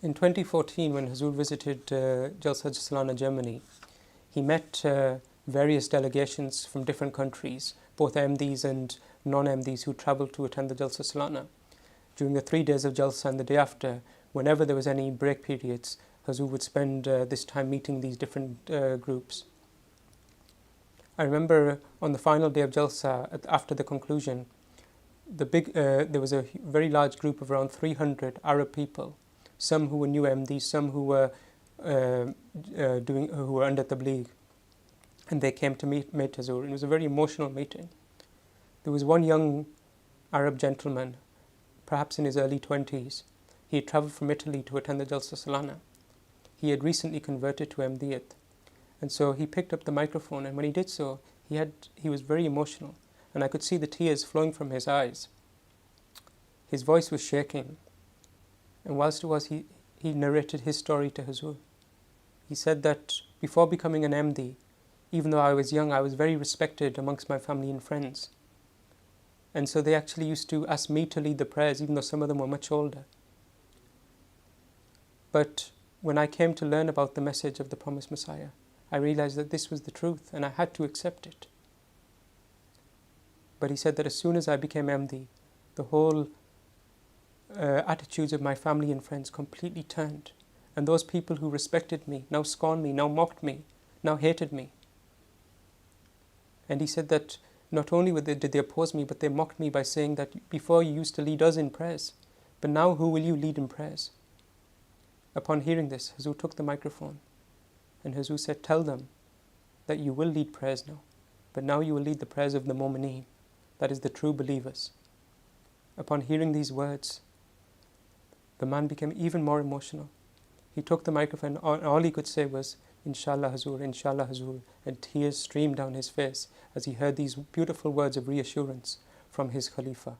In 2014, when Hazur visited Jalsa Salana, Germany, he met various delegations from different countries, both MDs and non-MDs who travelled to attend the Jalsa Salana. During the 3 days of Jalsa and the day after, whenever there was any break periods, Hazur would spend this time meeting these different groups. I remember on the final day of Jalsa, after the conclusion, there was a very large group of around 300 Arab people, some who were new MDs, some who were who were under Tabligh, and they came to meet Hazur. It was a very emotional meeting. There was one young Arab gentleman, perhaps in his early 20s. He had travelled from Italy to attend the Jalsa Salana. He had recently converted to Ahmadiyyat, and so he picked up the microphone, and when he did so, he was very emotional, and I could see the tears flowing from his eyes. His voice was shaking, and whilst it was, he narrated his story to Hazur. He said that before becoming an MD, even though I was young, I was very respected amongst my family and friends. And so they actually used to ask me to lead the prayers, even though some of them were much older. But when I came to learn about the message of the promised Messiah, I realized that this was the truth, and I had to accept it. But he said that as soon as I became MD, the whole attitudes of my family and friends completely turned. And those people who respected me now scorned me, now mocked me, now hated me. And he said that not only did they oppose me, but they mocked me by saying that before you used to lead us in prayers, but now who will you lead in prayers? Upon hearing this, Hazur took the microphone, and Hazur said, tell them that you will lead prayers now, but now you will lead the prayers of the Mu'mineen, that is the true believers. Upon hearing these words, the man became even more emotional. He took the microphone, and all he could say was, Inshallah Hazur, and tears streamed down his face as he heard these beautiful words of reassurance from his Khalifa.